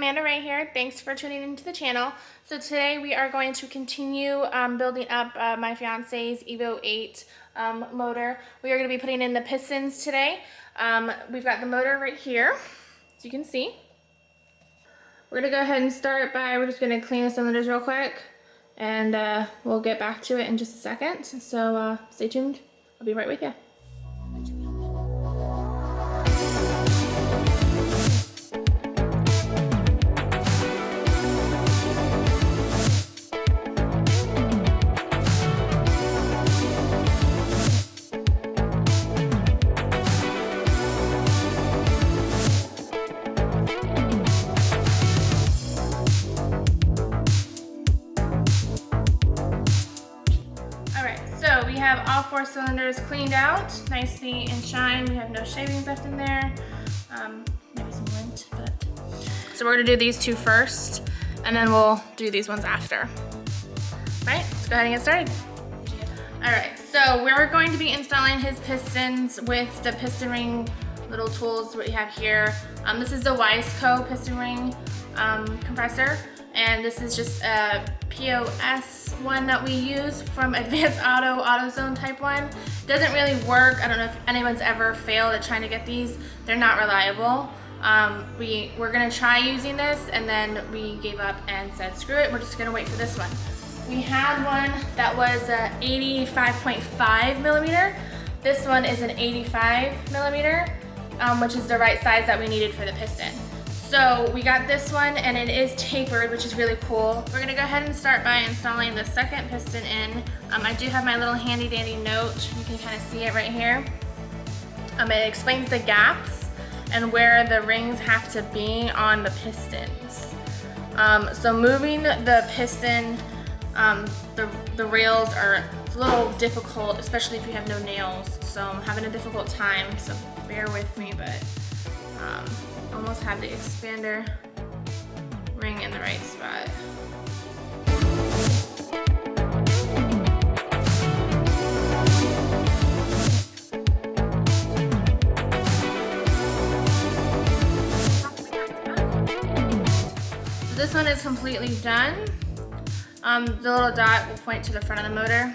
Amanda Ray here. Thanks for tuning into the channel. So today we are going to continue building up my fiance's Evo 8 motor. We are going to be putting in the pistons today. We've got the motor right here, as you can see. We're going to go ahead and start by, we're just going to clean the cylinders real quick, and we'll get back to it in just a second. So stay tuned. I'll be right with you. So we have all 4 cylinders cleaned out nicely and shine. We have no shavings left in there. Maybe some lint, but. So we're gonna do these 2 first, and then we'll do these ones after. Right, let's go ahead and get started. All right, so we're going to be installing his pistons with the piston ring little tools we have here. This is the Wiseco piston ring compressor, and this is just a POS one that we use from Advanced AutoZone type one. Doesn't really work. I don't know if anyone's ever failed at trying to get these. They're not reliable. We're gonna try using this, and then we gave up and said screw it, we're just gonna wait for this one. We had one that was 85.5 millimeter. This one is an 85 millimeter, which is the right size that we needed for the piston. So we got this one, and it is tapered, which is really cool. We're gonna go ahead and start by installing the second piston in. I do have my little handy dandy note. You can kind of see it right here. It explains the gaps and where the rings have to be on the pistons. So moving the piston, the rails are a little difficult, especially if you have no nails. So I'm having a difficult time, so bear with me, but almost have the expander ring in the right spot. So this one is completely done. The little dot will point to the front of the motor,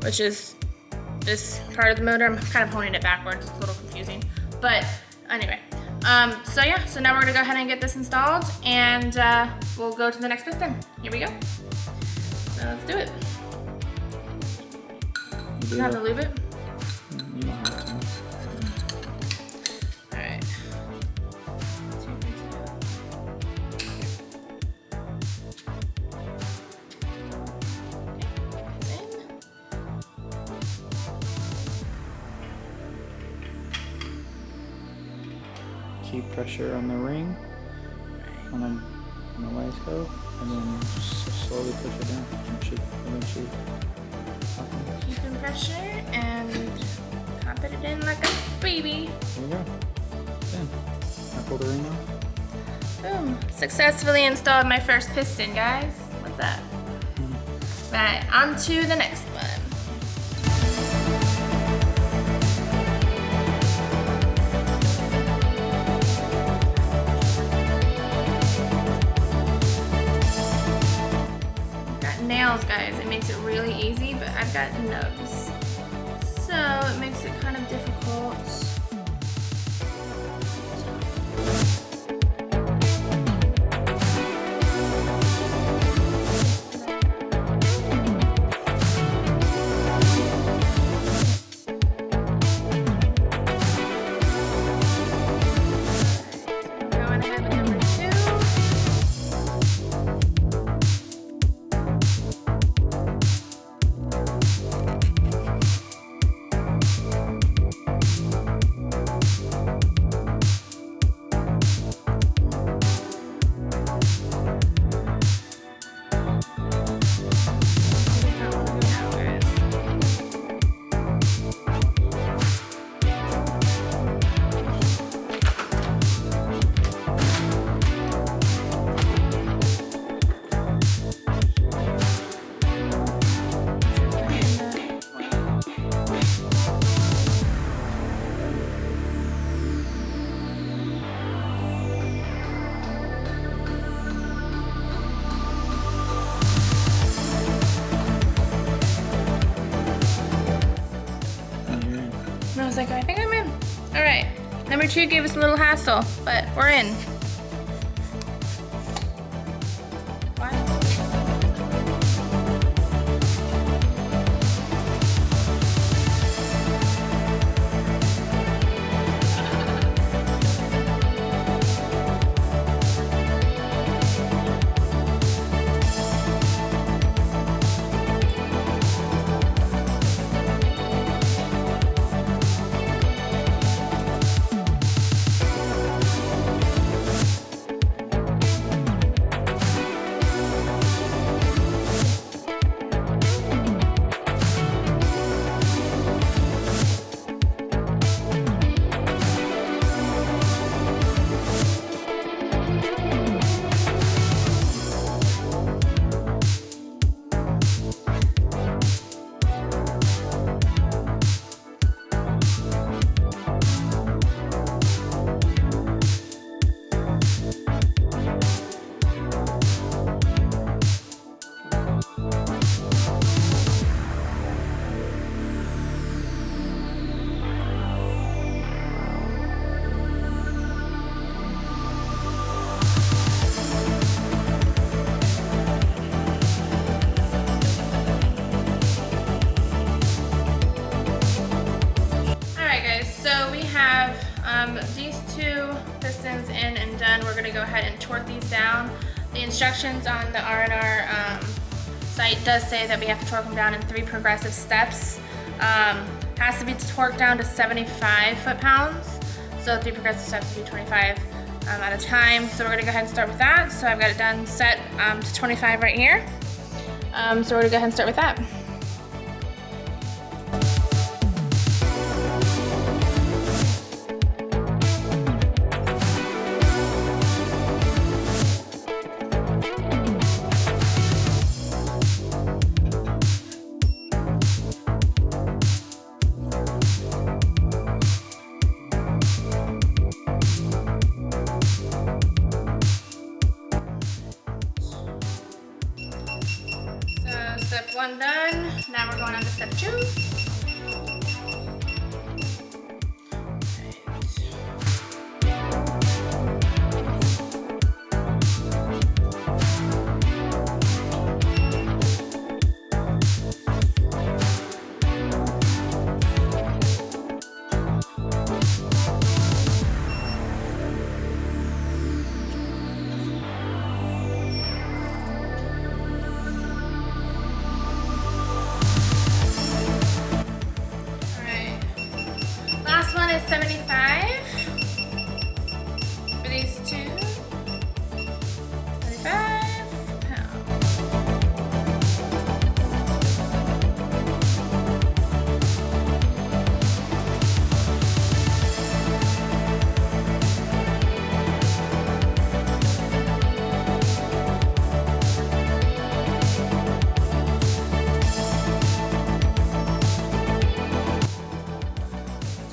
which is this part of the motor. I'm kind of holding it backwards, it's a little confusing, but anyway, so now we're gonna go ahead and get this installed, and we'll go to the next piston. Here we go. So let's do it. You have to lube it? You don't have to. All right. Keep pressure on the ring, on the Wiseco, and then just slowly push it down. It should eventually happen. Keeping pressure and popping it in like a baby. There you go. Then, I pull the ring off. Boom. Successfully installed my first piston, guys. What's up? Right, on to the next one. Nails, guys. It makes it really easy, but I've got nubs, so it makes it kind of difficult. Going ahead with number 2. like, I think I'm in. All right, number 2 gave us a little hassle, but we're in. These 2 pistons in and done. We're going to go ahead and torque these down. The instructions on the R&R site does say that we have to torque them down in 3 progressive steps. Has to be torqued down to 75 foot-pounds. So 3 progressive steps would be 25 at a time. So we're going to go ahead and start with that. So I've got it done set to 25 right here. So we're going to go ahead and start with that. Step 1 done. Now we're going on to step 2. Is 75 for these 2. 75 pounds.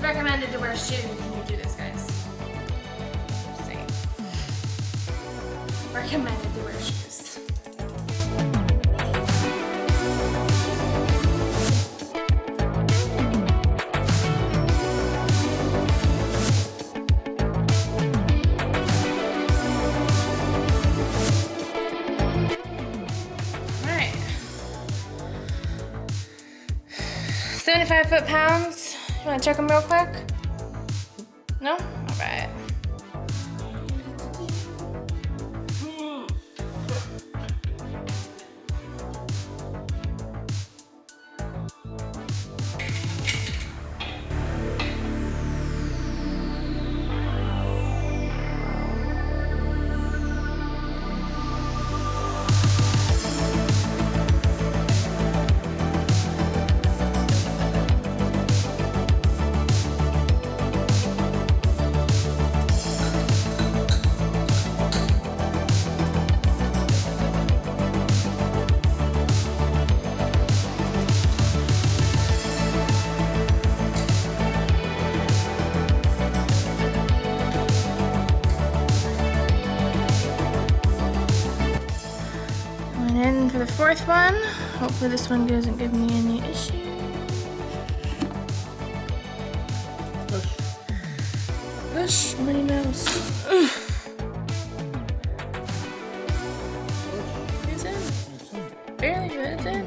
Recommended to wear shoes when you do this, guys. Just saying. Recommended to wear shoes. All right. 75 foot-pounds. You want to check them real quick? No? Alright. And for the 4th one, hopefully this one doesn't give me any issues. Push, Minnie Mouse. It's in. Barely, but it's in.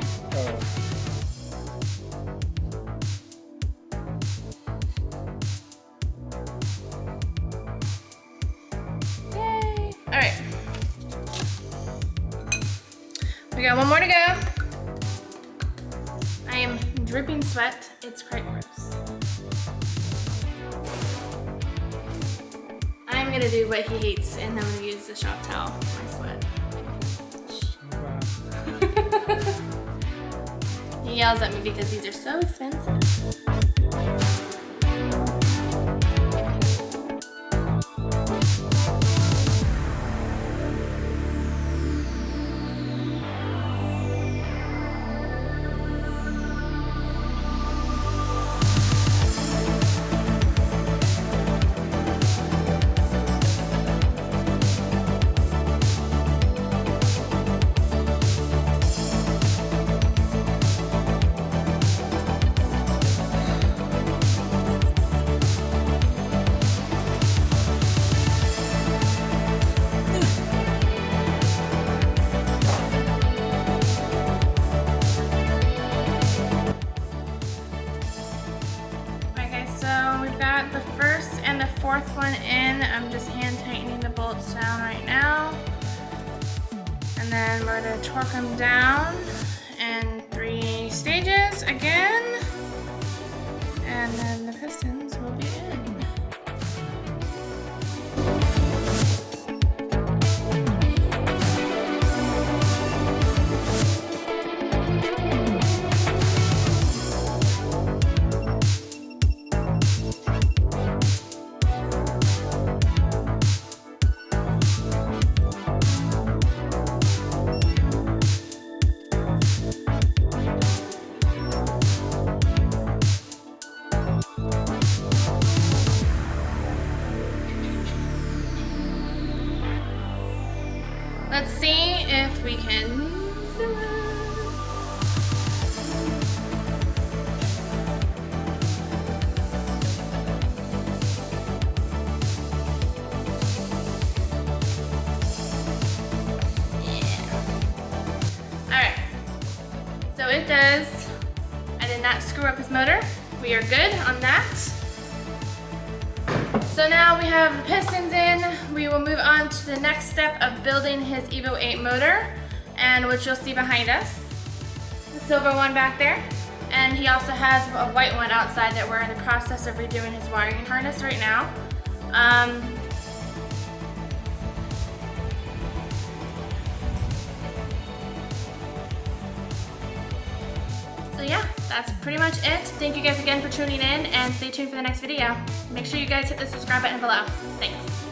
Yay! All right. We got one more to go. I am dripping sweat. It's quite gross. I'm gonna do what he hates, and I'm gonna use the shop towel for my sweat. He yells at me because these are so expensive. The first and the fourth one in. I'm just hand tightening the bolts down right now. And then we're gonna torque them down in 3 stages again. And then the pistons will be in. Let's see if we can do it. Alright, so it does. I did not screw up his motor. We are good on that. So now we have the pistons in. We will move on to the next step of building his Evo 8 motor, and which you'll see behind us. The silver one back there. And he also has a white one outside that we're in the process of redoing his wiring harness right now. So yeah, that's pretty much it. Thank you guys again for tuning in, and stay tuned for the next video. Make sure you guys hit the subscribe button below. Thanks.